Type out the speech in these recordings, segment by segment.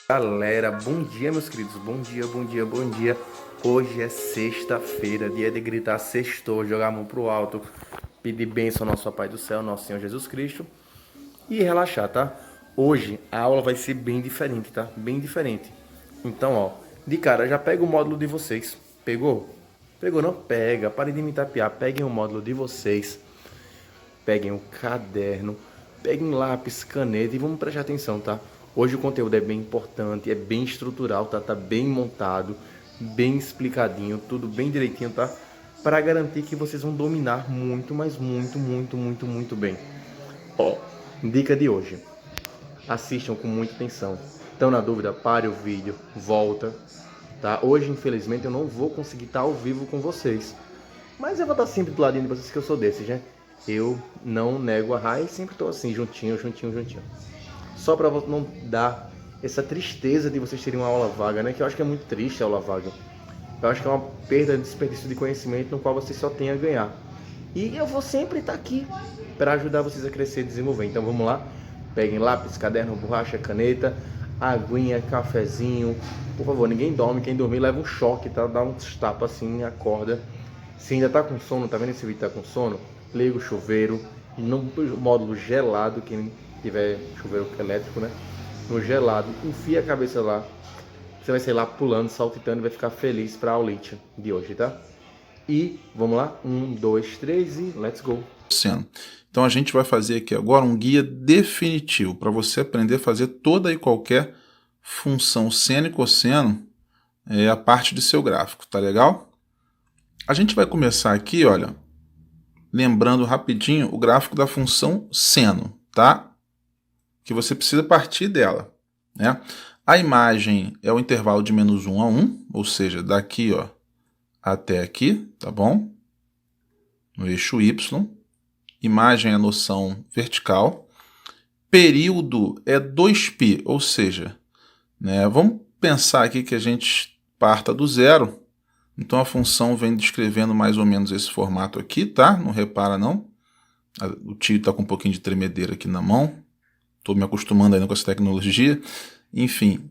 Galera, bom dia meus queridos, bom dia, bom dia, bom dia. Hoje é sexta-feira, dia de gritar sextou, jogar a mão pro alto, pedir bênção ao nosso Papai do Céu, nosso Senhor Jesus Cristo e relaxar, tá? Hoje a aula vai ser bem diferente, tá? Bem diferente. Então, ó, de cara, já pega o módulo de vocês. Pegou? Pegou não? Pega, parem de me tapear, peguem o módulo de vocês, peguem o caderno, peguem lápis, caneta e vamos prestar atenção, tá? Hoje o conteúdo é bem importante, é bem estrutural, tá? Tá bem montado, bem explicadinho, tudo bem direitinho, tá? Para garantir que vocês vão dominar muito, mas muito bem. Ó, dica de hoje. Assistam com muita atenção. Estão na dúvida? Pare o vídeo, volta, tá? Hoje, infelizmente, eu não vou conseguir estar ao vivo com vocês. Mas eu vou estar sempre do ladinho de vocês, que eu sou desses, né? Eu não nego a raiz, sempre estou assim, juntinho. Só para não dar essa tristeza de vocês terem uma aula vaga, né? Que eu acho que é muito triste a aula vaga. Eu acho que é uma perda, desperdício de conhecimento no qual vocês só têm a ganhar. E eu vou sempre estar aqui para ajudar vocês a crescer e desenvolver. Então vamos lá, peguem lápis, caderno, borracha, caneta, aguinha, cafezinho. Por favor, ninguém dorme, quem dormir leva um choque, tá? Dá uns tapas assim, acorda. Se ainda tá com sono, tá vendo esse vídeo, tá com sono? Liga o chuveiro, no módulo gelado, quem tiver chuveiro elétrico, né? No gelado, enfia a cabeça lá. Você vai sair lá pulando, saltitando e vai ficar feliz para a aulite de hoje, tá? E vamos lá, 1, 2, 3 e let's go! Então a gente vai fazer aqui agora um guia definitivo para você aprender a fazer toda e qualquer função seno e cosseno a parte de seu gráfico, tá legal? A gente vai começar aqui, olha, lembrando rapidinho o gráfico da função seno, tá? Que você precisa partir dela, né? A imagem é o intervalo de -1 a 1, ou seja, daqui ó, até aqui, tá bom? No eixo Y. Imagem é a noção vertical. Período é 2π, ou seja, né, vamos pensar aqui que a gente parta do zero. Então a função vem descrevendo mais ou menos esse formato aqui, tá? Não repara não. O tio está com um pouquinho de tremedeira aqui na mão. Estou me acostumando ainda com essa tecnologia. Enfim.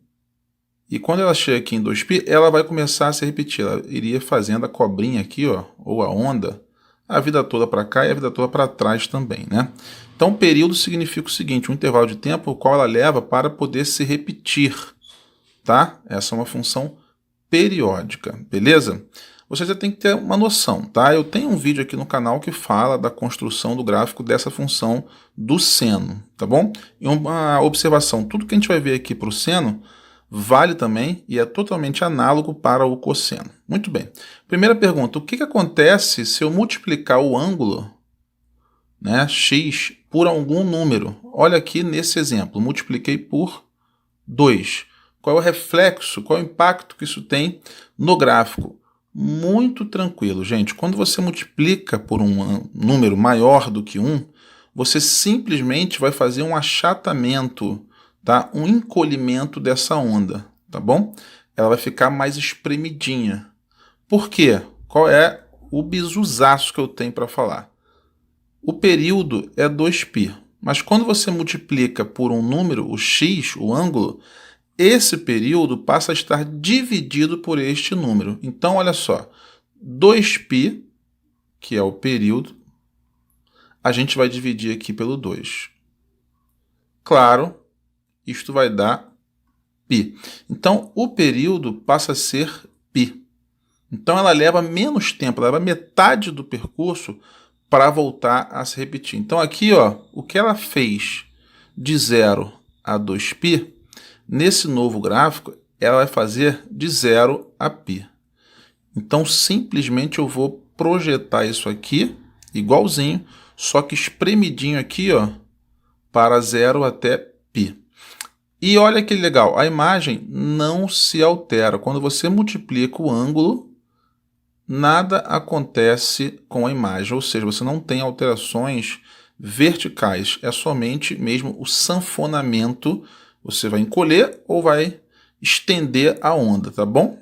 E quando ela chega aqui em 2π, ela vai começar a se repetir. Ela iria fazendo a cobrinha aqui, ó, ou a onda, a vida toda para cá e a vida toda para trás também, né? Então, período significa o seguinte, um intervalo de tempo o qual ela leva para poder se repetir, tá? Essa é uma função periódica, beleza? Você já tem que ter uma noção, tá? Eu tenho um vídeo aqui no canal que fala da construção do gráfico dessa função do seno, tá bom? E uma observação, tudo que a gente vai ver aqui para o seno vale também e é totalmente análogo para o cosseno. Muito bem. Primeira pergunta, o que acontece se eu multiplicar o ângulo, né, x, por algum número? Olha aqui nesse exemplo, multipliquei por 2. Qual é o reflexo, qual é o impacto que isso tem no gráfico? Muito tranquilo, gente. Quando você multiplica por um número maior do que 1, você simplesmente vai fazer um achatamento, tá? Um encolhimento dessa onda, tá bom? Ela vai ficar mais espremidinha. Por quê? Qual é o bisuzaço que eu tenho para falar? O período é 2π, mas quando você multiplica por um número, o x, o ângulo, esse período passa a estar dividido por este número. Então, olha só, 2π, que é o período, a gente vai dividir aqui pelo 2. Claro, isto vai dar π. Então, o período passa a ser π. Então, ela leva menos tempo, ela leva metade do percurso para voltar a se repetir. Então, aqui, ó, o que ela fez de 0 a 2π, nesse novo gráfico, ela vai fazer de 0 a π. Então, simplesmente eu vou projetar isso aqui, igualzinho, só que espremidinho aqui, ó, para 0 até π. E olha que legal, a imagem não se altera. Quando você multiplica o ângulo, nada acontece com a imagem, ou seja, você não tem alterações verticais, é somente mesmo o sanfonamento. Você vai encolher ou vai estender a onda, tá bom?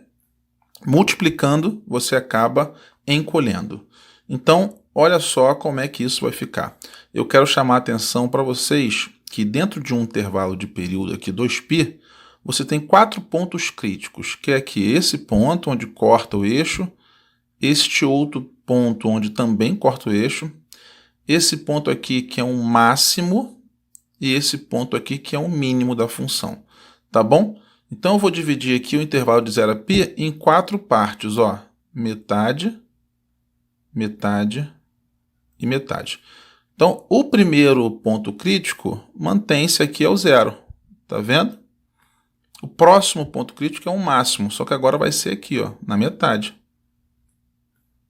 Multiplicando, você acaba encolhendo. Então, olha só como é que isso vai ficar. Eu quero chamar a atenção para vocês que dentro de um intervalo de período aqui, 2π, você tem 4 pontos críticos, que é aqui esse ponto onde corta o eixo, este outro ponto onde também corta o eixo, esse ponto aqui que é um máximo e esse ponto aqui que é um mínimo da função, tá bom? Então eu vou dividir aqui o intervalo de 0 a π em 4 partes, ó, metade, metade e metade. Então o primeiro ponto crítico mantém-se aqui ao 0, tá vendo? O próximo ponto crítico é um máximo, só que agora vai ser aqui, ó, na metade.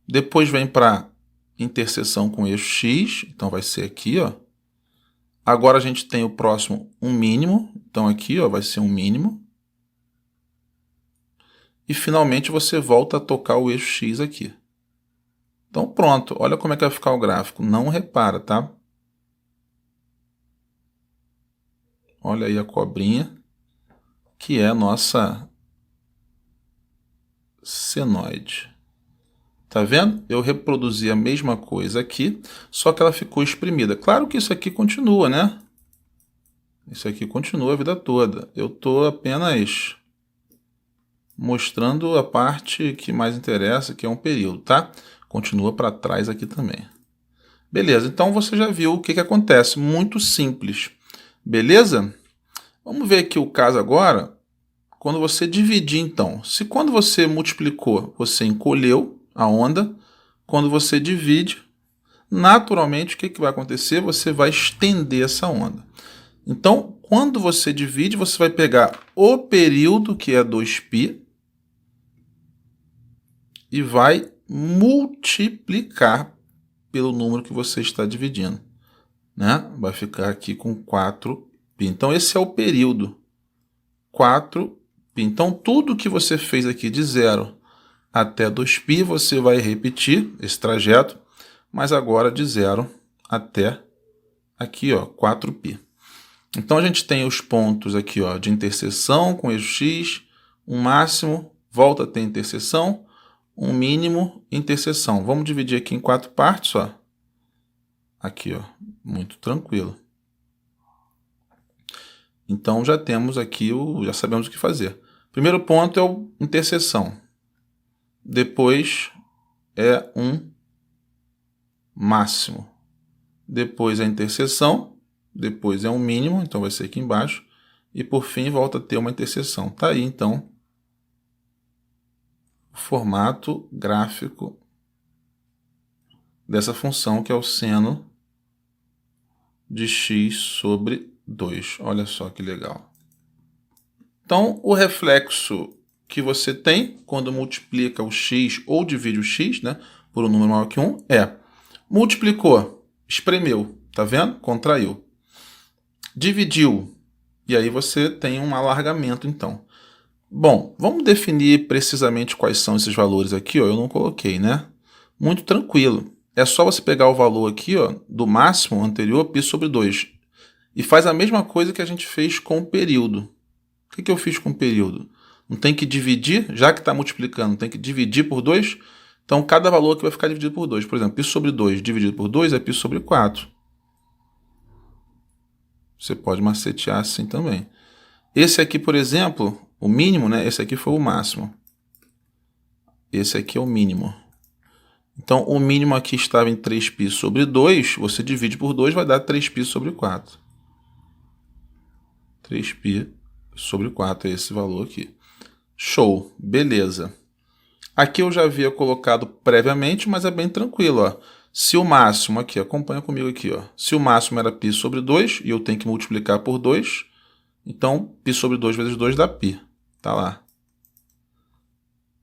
Depois vem para interseção com o eixo x, então vai ser aqui, ó. Agora a gente tem o próximo um mínimo, então aqui, ó, vai ser um mínimo. E finalmente você volta a tocar o eixo x aqui. Então pronto, olha como é que vai ficar o gráfico. Não repara, tá? Olha aí a cobrinha, que é a nossa senoide. Tá vendo? Eu reproduzi a mesma coisa aqui, só que ela ficou exprimida. Claro que isso aqui continua, né? Isso aqui continua a vida toda. Eu estou apenas mostrando a parte que mais interessa, que é um período, tá? Continua para trás aqui também. Beleza, então você já viu o que acontece. Muito simples. Beleza? Vamos ver aqui o caso agora. Quando você dividir, então. Se quando você multiplicou, você encolheu a onda, quando você divide, naturalmente, o que vai acontecer? Você vai estender essa onda. Então, quando você divide, você vai pegar o período, que é 2π, e vai multiplicar pelo número que você está dividindo, né? Vai ficar aqui com 4π. Então, esse é o período, 4π. Então, tudo que você fez aqui de 0 até 2π, você vai repetir esse trajeto, mas agora de 0 até aqui, ó, 4π. Então, a gente tem os pontos aqui, ó, de interseção com eixo x, um máximo, volta a ter interseção, um mínimo, interseção. Vamos dividir aqui em 4 partes, ó. Aqui, ó, muito tranquilo. Então, já temos aqui, já sabemos o que fazer. Primeiro ponto é o interseção. Depois é um máximo. Depois é a interseção. Depois é um mínimo, então vai ser aqui embaixo. E por fim volta a ter uma interseção. Tá aí, então, o formato gráfico dessa função que é o seno de x sobre 2. Olha só que legal. Então, o reflexo que você tem quando multiplica o x ou divide o x, né, por um número maior que 1 é: multiplicou, espremeu, tá vendo? Contraiu. Dividiu, e aí você tem um alargamento, então. Bom, vamos definir precisamente quais são esses valores aqui, ó. Eu não coloquei, né? Muito tranquilo. É só você pegar o valor aqui, ó, do máximo anterior, π sobre 2, e faz a mesma coisa que a gente fez com o período. O que eu fiz com o período? Não tem que dividir, já que está multiplicando, tem que dividir por 2. Então, cada valor aqui vai ficar dividido por 2. Por exemplo, π sobre 2 dividido por 2 é π sobre 4. Você pode macetear assim também. Esse aqui, por exemplo, o mínimo, né? Esse aqui foi o máximo. Esse aqui é o mínimo. Então, o mínimo aqui estava em 3π sobre 2. Você divide por 2, vai dar 3π sobre 4. 3π sobre 4 é esse valor aqui. Show, beleza. Aqui eu já havia colocado previamente, mas é bem tranquilo, ó. Se o máximo, aqui, acompanha comigo aqui, ó. Se o máximo era π sobre 2, e eu tenho que multiplicar por 2, então π sobre 2 vezes 2 dá π. Tá lá.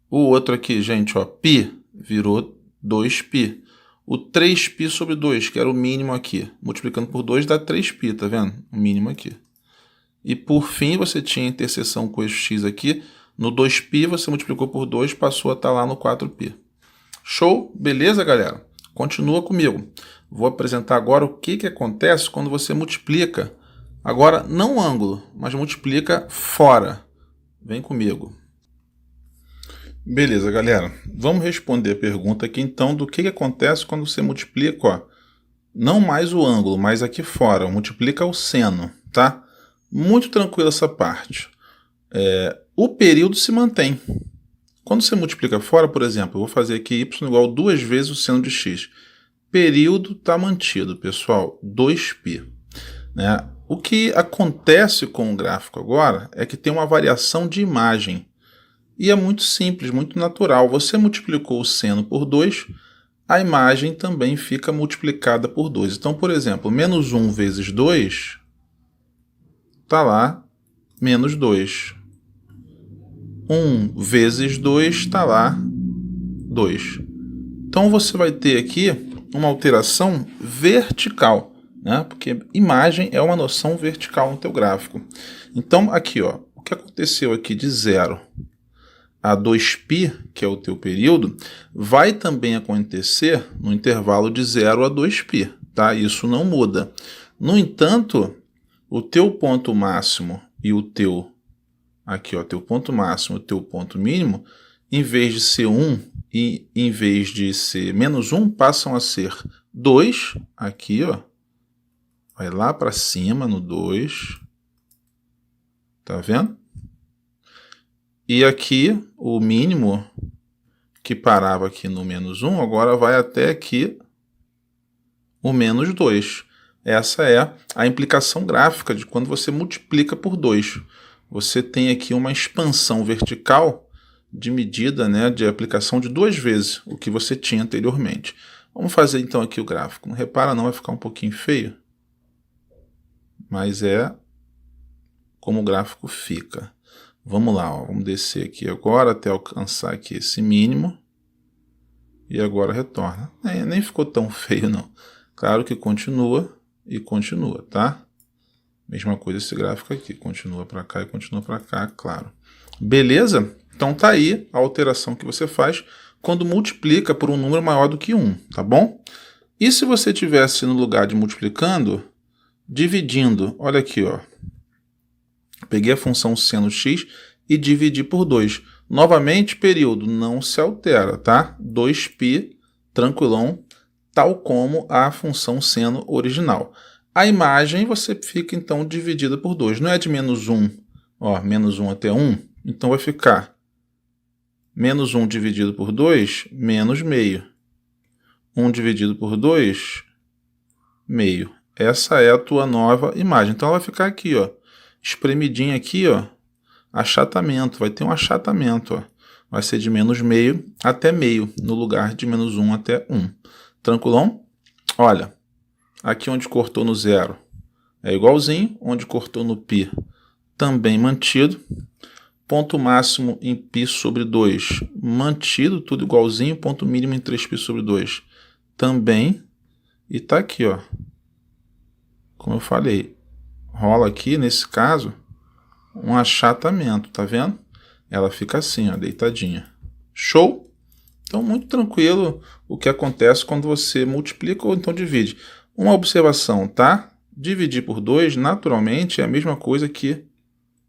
O outro aqui, gente, ó, π virou 2π. O 3π sobre 2, que era o mínimo aqui, multiplicando por 2 dá 3π, tá vendo? O mínimo aqui. E por fim, você tinha a interseção com o eixo x aqui. No 2π, você multiplicou por 2, passou a estar lá no 4π. Show? Beleza, galera? Continua comigo. Vou apresentar agora o que acontece quando você multiplica. Agora, não ângulo, mas multiplica fora. Vem comigo. Beleza, galera. Vamos responder a pergunta aqui, então, do que acontece quando você multiplica, ó, não mais o ângulo, mas aqui fora. Multiplica o seno, tá? Muito tranquilo essa parte. o período se mantém. Quando você multiplica fora, por exemplo, eu vou fazer aqui y igual a 2 vezes o seno de x. Período está mantido, pessoal, 2π. Né? O que acontece com o gráfico agora é que tem uma variação de imagem. E é muito simples, muito natural. Você multiplicou o seno por 2, a imagem também fica multiplicada por 2. Então, por exemplo, menos 1 vezes 2, está lá, menos 2. 1 vezes 2 está lá, 2. Então você vai ter aqui uma alteração vertical, né? Porque imagem é uma noção vertical no teu gráfico. Então aqui, ó, o que aconteceu aqui de 0 a 2π, que é o teu período, vai também acontecer no intervalo de 0 a 2π, tá? Isso não muda. No entanto, o teu ponto máximo e o teu aqui, ó, teu ponto máximo e teu ponto mínimo, em vez de ser 1 e em vez de ser menos 1, passam a ser 2, aqui, ó, vai lá para cima no 2, tá vendo? E aqui, o mínimo, que parava aqui no menos 1, agora vai até aqui o menos 2. Essa é a implicação gráfica de quando você multiplica por 2. Você tem aqui uma expansão vertical de medida, né, de aplicação de 2 vezes o que você tinha anteriormente. Vamos fazer então aqui o gráfico. Não repara não, vai ficar um pouquinho feio. Mas é como o gráfico fica. Vamos lá, ó, vamos descer aqui agora até alcançar aqui esse mínimo. E agora retorna. Nem ficou tão feio não. Claro que continua e continua, tá? Mesma coisa esse gráfico aqui, continua para cá e continua para cá, claro. Beleza? Então tá aí a alteração que você faz quando multiplica por um número maior do que 1, tá bom? E se você tivesse no lugar de multiplicando, dividindo, olha aqui, ó. Peguei a função seno x e dividi por 2. Novamente, período não se altera, tá? 2π, tranquilão, tal como a função seno original. A imagem você fica, então, dividida por 2. Não é de menos 1, ó, menos 1 até 1. Então, vai ficar menos 1 dividido por 2, menos meio. 1 dividido por 2, meio. Essa é a tua nova imagem. Então, ela vai ficar aqui, ó, espremidinha aqui, ó, achatamento. Vai ter um achatamento, ó. Vai ser de menos meio até meio, no lugar de menos 1 até 1. Tranquilão? Olha. Aqui onde cortou no 0 é igualzinho, onde cortou no π também mantido. Ponto máximo em π sobre 2 mantido, tudo igualzinho. Ponto mínimo em 3π sobre 2 também. E tá aqui, ó. Como eu falei, rola aqui, nesse caso, um achatamento, tá vendo? Ela fica assim, ó, deitadinha. Show? Então, muito tranquilo o que acontece quando você multiplica ou então divide. Uma observação, tá? Dividir por 2, naturalmente, é a mesma coisa que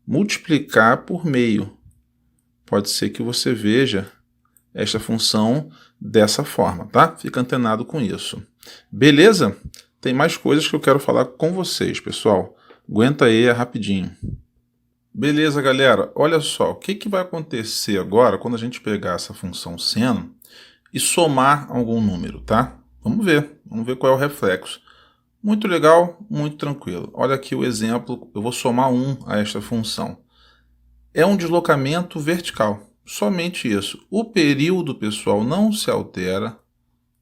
multiplicar por meio. Pode ser que você veja esta função dessa forma, tá? Fica antenado com isso. Beleza? Tem mais coisas que eu quero falar com vocês, pessoal. Aguenta aí, é rapidinho. Beleza, galera? Olha só, o que vai acontecer agora quando a gente pegar essa função seno e somar algum número, tá? Vamos ver qual é o reflexo. Muito legal, muito tranquilo. Olha aqui o exemplo, eu vou somar 1 a esta função. É um deslocamento vertical, somente isso. O período, pessoal, não se altera,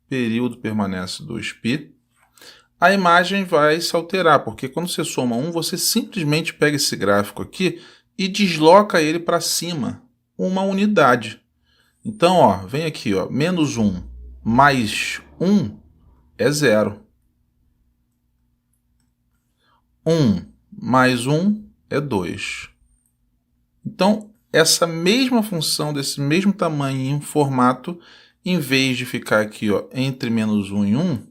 período permanece 2π. A imagem vai se alterar, porque quando você soma 1, você simplesmente pega esse gráfico aqui e desloca ele para cima, uma unidade. Então, ó, vem aqui, ó, menos 1 mais 1 é 0. 1 mais 1 é 2. Então, essa mesma função, desse mesmo tamanho em formato, em vez de ficar aqui, ó, entre menos 1 e 1,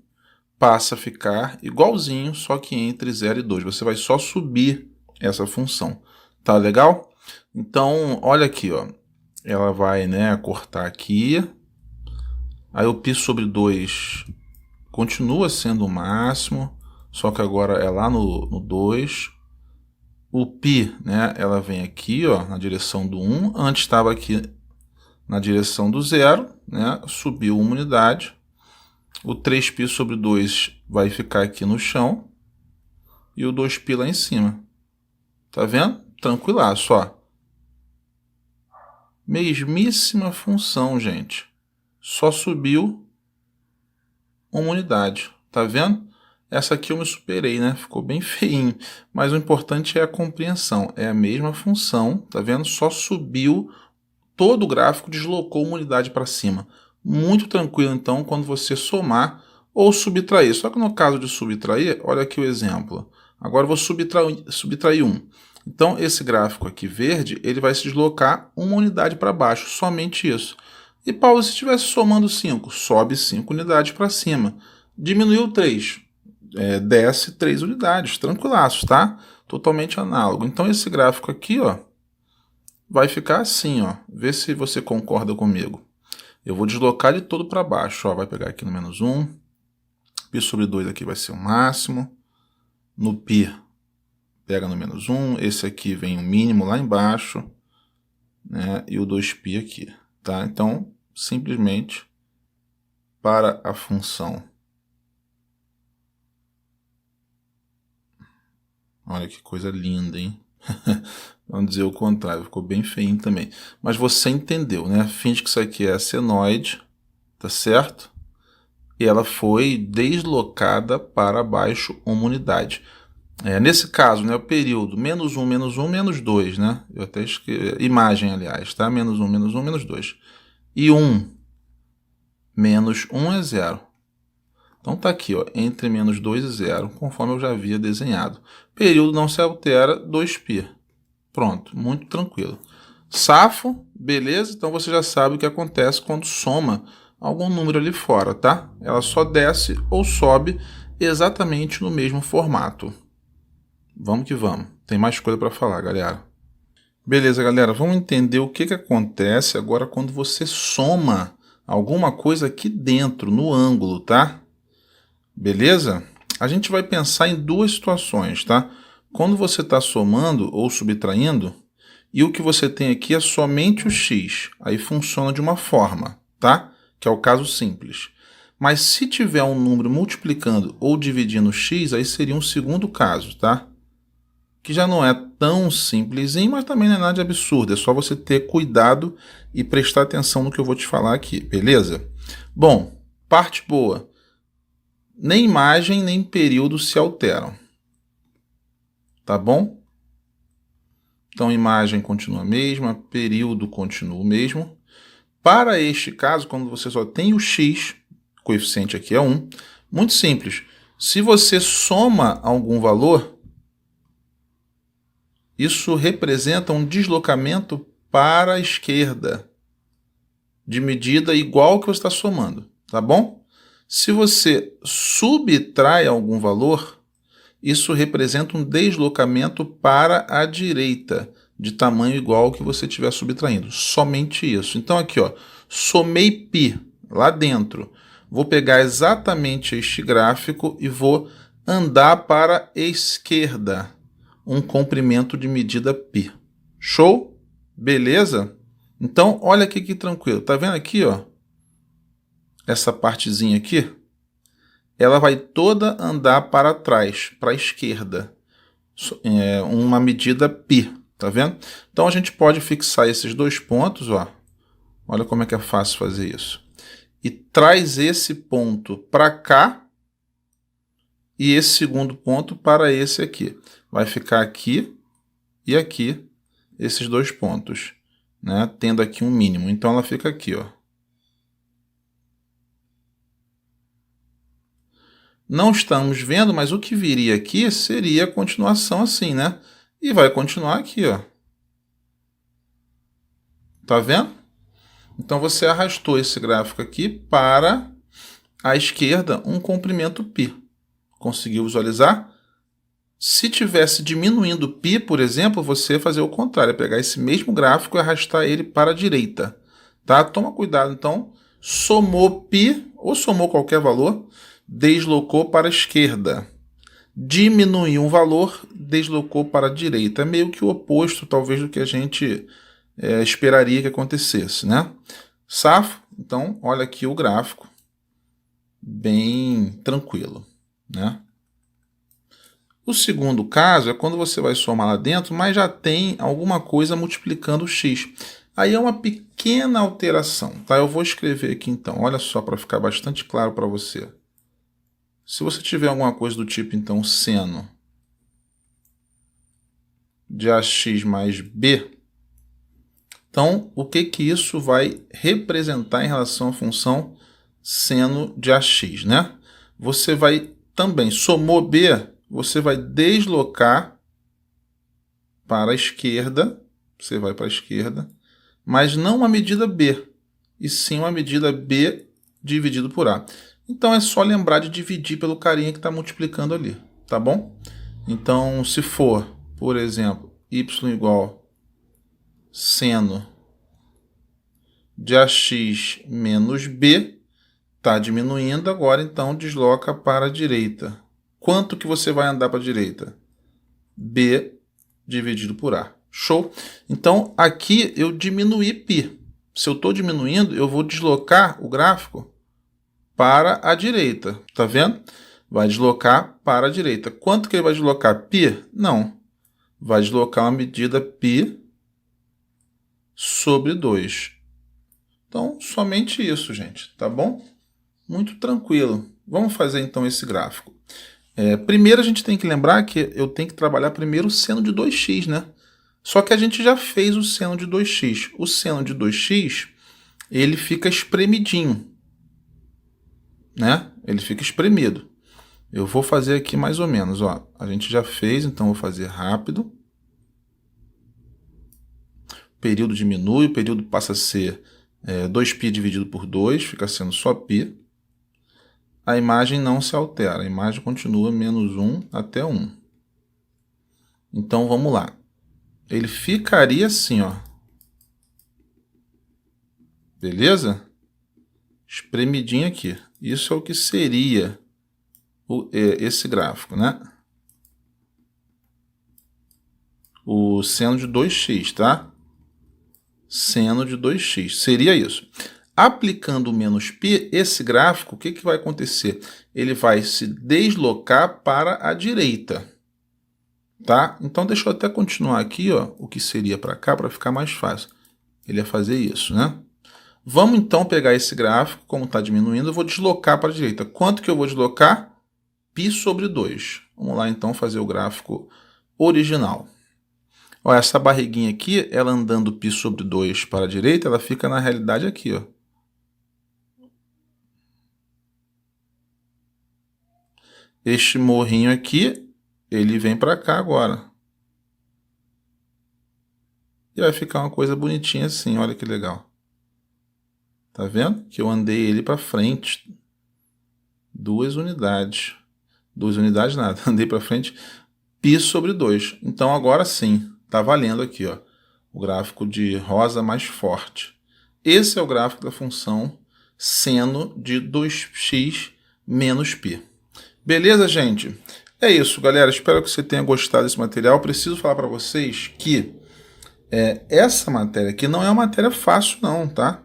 passa a ficar igualzinho, só que entre 0 e 2. Você vai só subir essa função. Tá legal? Então, olha aqui, ó. Ela vai, né, cortar aqui. Aí o π sobre 2 continua sendo o máximo, só que agora é lá no 2. o π, né, ela vem aqui, ó, na direção do 1, antes estava aqui na direção do 0, né, subiu uma unidade, o 3π sobre 2 vai ficar aqui no chão, e o 2π lá em cima. Tá vendo? Tranquilaço, ó. Mesmíssima função, gente. Só subiu uma unidade. Tá vendo? Essa aqui eu me superei, né? Ficou bem feinho. Mas o importante é a compreensão. É a mesma função, tá vendo? Só subiu, todo o gráfico deslocou uma unidade para cima. Muito tranquilo, então, quando você somar ou subtrair. Só que no caso de subtrair, olha aqui o exemplo. Agora eu vou subtrair 1. Então, esse gráfico aqui verde, ele vai se deslocar uma unidade para baixo, somente isso. E, Paulo, se estivesse somando 5, sobe 5 unidades para cima. Diminuiu 3, desce 3 unidades, tranquilaço, tá? Totalmente análogo. Então, esse gráfico aqui, ó, vai ficar assim, ó. Vê se você concorda comigo. Eu vou deslocar ele todo para baixo, ó. Vai pegar aqui no menos 1. π sobre 2 aqui vai ser o máximo. No π, pega no menos 1. Esse aqui vem o mínimo lá embaixo, né? E o 2π aqui, tá? Então, simplesmente, para a função. Olha que coisa linda, hein? Vamos dizer o contrário, ficou bem feinho também. Mas você entendeu, né? Finge que isso aqui é a senoide, tá certo? E ela foi deslocada para baixo uma unidade. Nesse caso, né, o período menos 1, menos 1, menos 2, né? Eu até esqueci, imagem, aliás, tá? Menos 1, menos 1, menos 2. E 1 menos 1 é 0. Então tá aqui, ó, entre menos 2 e 0, conforme eu já havia desenhado. Período não se altera, 2π. Pronto, muito tranquilo. Safo, beleza? Então você já sabe o que acontece quando soma algum número ali fora, tá? Ela só desce ou sobe exatamente no mesmo formato. Vamos que vamos. Tem mais coisa para falar, galera. Beleza, galera. Vamos entender o que acontece agora quando você soma alguma coisa aqui dentro, no ângulo, tá? Beleza? A gente vai pensar em duas situações, tá? Quando você está somando ou subtraindo, e o que você tem aqui é somente o x. Aí funciona de uma forma, tá? Que é o caso simples. Mas se tiver um número multiplicando ou dividindo x, aí seria um segundo caso, tá? Que já não é tão simplesinho, mas também não é nada de absurdo. É só você ter cuidado e prestar atenção no que eu vou te falar aqui, beleza? Bom, parte boa. Nem imagem nem período se alteram. Tá bom? Então, imagem continua a mesma, período continua o mesmo. Para este caso, quando você só tem o x, o coeficiente aqui é 1, muito simples. Se você soma algum valor, isso representa um deslocamento para a esquerda, de medida igual ao que você está somando, tá bom? Se você subtrai algum valor, isso representa um deslocamento para a direita, de tamanho igual ao que você estiver subtraindo. Somente isso. Então aqui, ó, somei π lá dentro. Vou pegar exatamente este gráfico e vou andar para a esquerda. Um comprimento de medida π. Show? Beleza? Então, olha aqui que tranquilo. Tá vendo aqui, ó? Essa partezinha aqui? Ela vai toda andar para trás, para a esquerda. Uma medida π. Tá vendo? Então, a gente pode fixar esses dois pontos, ó. Olha como é que é fácil fazer isso. E traz esse ponto para cá e esse segundo ponto para esse aqui. Vai ficar aqui e aqui esses dois pontos, né? Tendo aqui um mínimo. Então, ela fica aqui, ó. Não estamos vendo, mas o que viria aqui seria a continuação assim, né? E vai continuar aqui, ó. Tá vendo? Então, você arrastou esse gráfico aqui para a esquerda um comprimento π. Conseguiu visualizar? Se tivesse diminuindo π, por exemplo, você ia fazer o contrário, pegar esse mesmo gráfico e arrastar ele para a direita. Tá? Toma cuidado, então. Somou π, ou somou qualquer valor, deslocou para a esquerda. diminuiu um valor, deslocou para a direita. É meio que o oposto, talvez, do que a gente esperaria que acontecesse, né? Safo? Então, olha aqui o gráfico, bem tranquilo, né? O segundo caso é quando você vai somar lá dentro, mas já tem alguma coisa multiplicando o x. Aí é uma pequena alteração, tá? Eu vou escrever aqui então, olha só, para ficar bastante claro para você. Se você tiver alguma coisa do tipo, então, seno de ax mais b, então, o que que isso vai representar em relação à função seno de ax, né? Você vai também, somou b, você vai deslocar para a esquerda, você vai para a esquerda, mas não uma medida b, e sim uma medida b dividido por a. Então, é só lembrar de dividir pelo carinha que está multiplicando ali, tá bom? Então, se for, por exemplo, y igual seno de ax menos b, está diminuindo, agora então desloca para a direita. Quanto que você vai andar para a direita? B dividido por A. Show? Então, aqui eu diminuí π. Se eu estou diminuindo, eu vou deslocar o gráfico para a direita. Tá vendo? Vai deslocar para a direita. Quanto que ele vai deslocar? Π? Não. Vai deslocar uma medida π sobre 2. Então, somente isso, gente. Tá bom? Muito tranquilo. Vamos fazer, então, esse gráfico. Primeiro, a gente tem que lembrar que eu tenho que trabalhar primeiro o seno de 2x, né? Só que a gente já fez o seno de 2x. O seno de 2x, ele fica espremidinho, né? Ele fica espremido. Eu vou fazer aqui mais ou menos, ó. A gente já fez, então vou fazer rápido. O período diminui, o período passa a ser 2π dividido por 2, fica sendo só π. A imagem não se altera, a imagem continua menos 1 até 1. Então, vamos lá. Ele ficaria assim, ó. Beleza? Espremidinho aqui. Isso é o que seria esse gráfico, né? O seno de 2x, tá? Seno de 2x. Seria isso. Aplicando o menos π, esse gráfico, o que vai acontecer? Ele vai se deslocar para a direita. Tá? Então, deixa eu até continuar aqui, ó, o que seria para cá, para ficar mais fácil. Ele ia fazer isso, né? Vamos, então, pegar esse gráfico, como está diminuindo, eu vou deslocar para a direita. Quanto que eu vou deslocar? π sobre 2. Vamos lá, então, fazer o gráfico original. Ó, essa barriguinha aqui, ela andando π sobre 2 para a direita, ela fica, na realidade, aqui, ó. Este morrinho aqui, ele vem para cá agora. E vai ficar uma coisa bonitinha assim, olha que legal. Tá vendo? Que eu andei ele para frente. 2 unidades. 2 unidades nada, andei para frente π sobre 2. Então agora sim, tá valendo aqui, ó, o gráfico de rosa mais forte. Esse é o gráfico da função seno de 2x menos π. Beleza, gente? É isso, galera. Espero que você tenha gostado desse material. Preciso falar para vocês que essa matéria aqui não é uma matéria fácil, não, tá?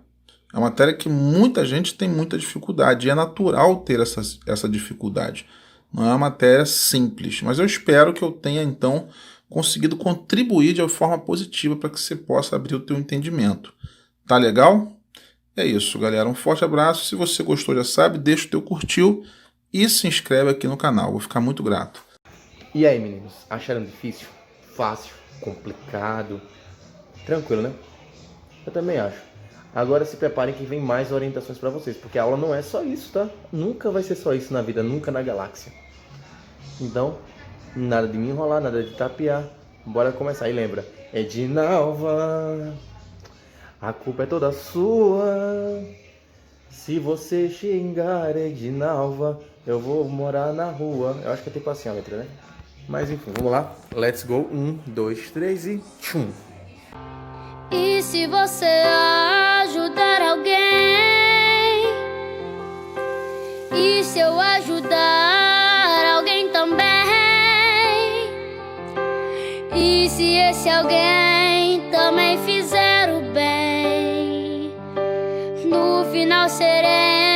É uma matéria que muita gente tem muita dificuldade. E é natural ter essa dificuldade. Não é uma matéria simples. Mas eu espero que eu tenha, então, conseguido contribuir de uma forma positiva para que você possa abrir o teu entendimento. Tá legal? É isso, galera. Um forte abraço. Se você gostou, já sabe, deixa o teu curtiu e se inscreve aqui no canal. Vou ficar muito grato. E aí, meninos? Acharam difícil? Fácil? Complicado? Tranquilo, né? Eu também acho. Agora se preparem que vem mais orientações para vocês, porque a aula não é só isso, tá? Nunca vai ser só isso na vida, nunca na galáxia. Então, nada de me enrolar, nada de tapear. Bora começar. E lembra, Edinalva, a culpa é toda sua. Se você xingar Edinalva, eu vou morar na rua. Eu acho que é tipo assim a letra, né? Mas enfim, vamos lá. Let's go. 1, 2, 3 e tchum. E se você ajudar alguém? E se eu ajudar alguém também? E se esse alguém também fizer o bem, no final seremos